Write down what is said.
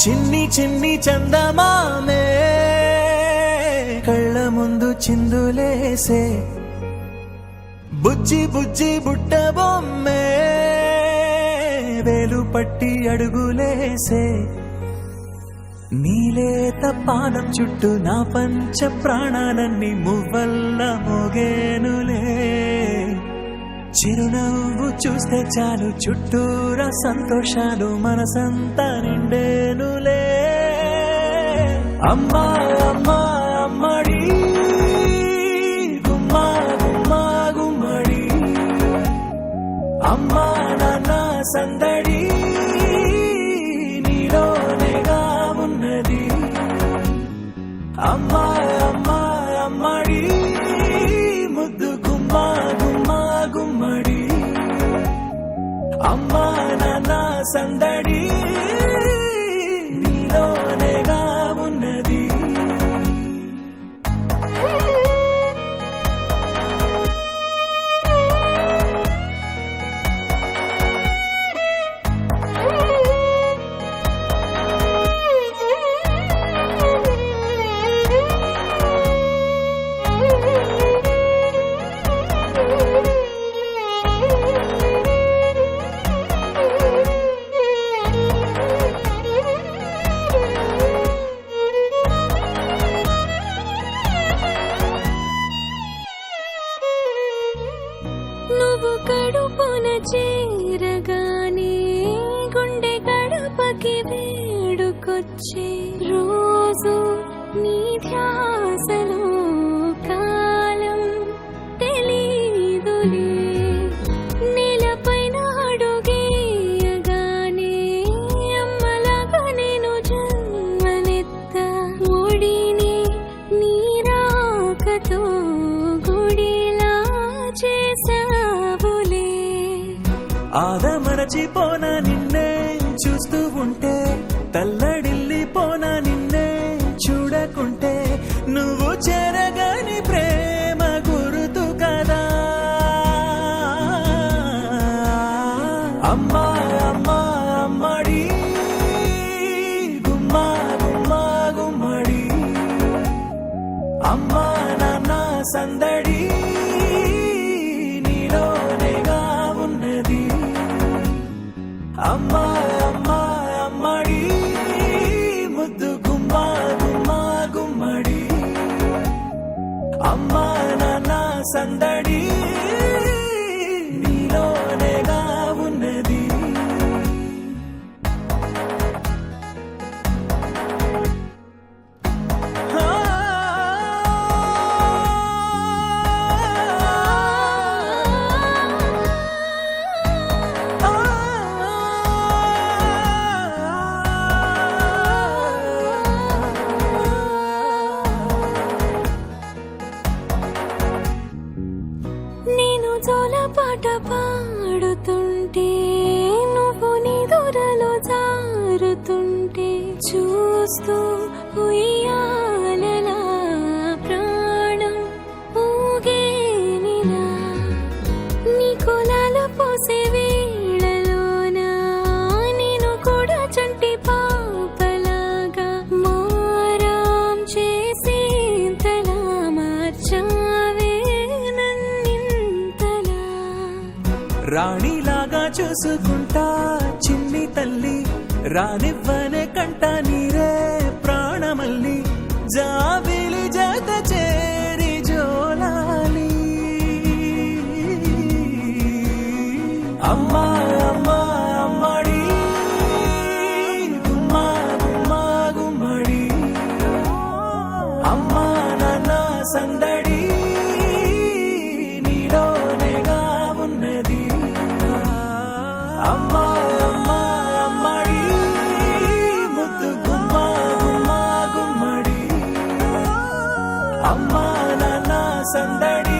చిన్ని చిన్ని చందమామే కళ్ళ ముందు చిందులేసే బుజ్జి బుజ్జి బుట్ట బొమ్మే వేలు పట్టి అడుగులేసే నీలేత పానం చుట్టూ నా పంచ ప్రాణాలన్నీ మువ్వల్ల మోగేనులే చిరునవ్వు చూస్తే చాలు చుట్టూరా సంతోషాలు మనసంతా నిండేనులే అమ్మా అమ్మా అమ్మడి గుమ్మా గుమ్మా గుమ్మడి అమ్మా నాన్న సందడి నీలోనేగా ఉన్నది అమ్మా అమ్మా అమ్మడి ముద్దు గుమ్మా గుమ్మా గుమ్మడి అమ్మా నాన్న సందడి నీలోనేగా ఉన్నది నువ్వు కడుపున చేరగానే గుండె గడపకి వేడుకొచ్చే రోజు నీ ధ్యాసలో కాలం తెలీదులే నేలపైన అడుగేయగానే అమ్మలాగా నేను జన్మనెత్త ఒడిని నీ రాకతో గుడిలా చేసావులే ఆదమరచిపోనా నిన్నే చూస్తూ ఉంటే తల్లడిల్లిపోనా నిన్నే చూడకుంటే నువ్వు చెరగని ప్రేమ గుర్తు కదా అమ్మా అమ్మా అమ్మడి గుమ్మా గుమ్మా గుమ్మడి అమ్మా నాన్న సందడి నీలోనేగా ఉన్నది అమ్మా అమ్మా అమ్మడి ముద్దు గుమ్మా గుమ్మా గుమ్మడి అమ్మా నాన్న సందడి నీలోనేగా ఉన్నది నేను జోలపాట పాడుతుంటే నువ్వు నిదురలో జారుతుంటే చూస్తూ ఉయ్యాలలా ప్రాణం ఊగేనిలా నీ కులాల పోసే వేళలోన నేను కూడా చంటి పాపలాగా మారాం చేసేంతలా మార్చావే నన్నింతలా రాణిలాగా చూసుకుంటా చిన్ని తల్లి రానివ్వనే కంట నీరే ప్రాణమల్లి జాబిలి జత చేరి జోలాలి అమ్మా అమ్మా అమ్మడి గుమ్మా గుమ్మా గుమ్మడి అమ్మా నాన్న సందడి నీలోనేగా ఉన్నది అమ్మా అమ్మా అమ్మడి ముద్దు గుమ్మా గుమ్మా గుమ్మడి అమ్మా నాన్న సందడి